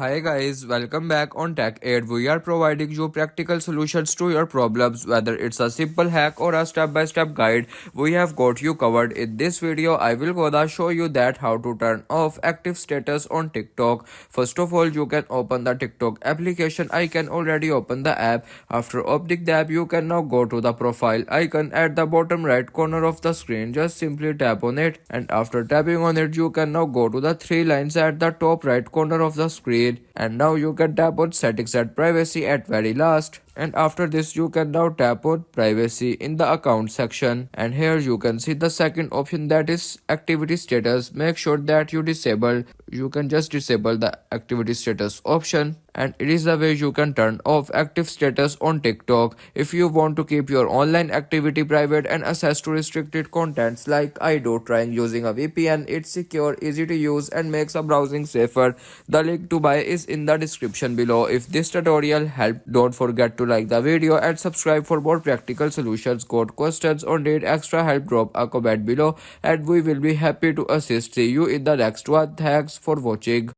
Hi guys, welcome back on Tech Aid. We are providing you practical solutions to your problems, whether it's a simple hack or a step-by-step guide. We have got you covered. In this video, I will gonna show you that how to turn off active status on TikTok. First of all, you can open the TikTok application. I can already open the app. After opening the app, you can now go to the profile icon at the bottom right corner of the screen. Just simply tap on it, and after tapping on it, you can now go to the three lines at the top right corner of the screen, and now you can tap on settings and privacy at very last. And after this, you can now tap on privacy in the account section, and here you can see the second option, that is activity status. Make sure that you can just disable the activity status option, and it is the way you can turn off active status on TikTok. If you want to keep your online activity private and access to restricted contents like I do, trying using a VPN. It's secure, easy to use, and makes a browsing safer. The link to buy is in the description below. If this tutorial helped, don't forget to like the video and subscribe for more practical solutions. Got questions or need extra help, drop a comment below and we will be happy to assist. See you in the next one. Thanks for watching.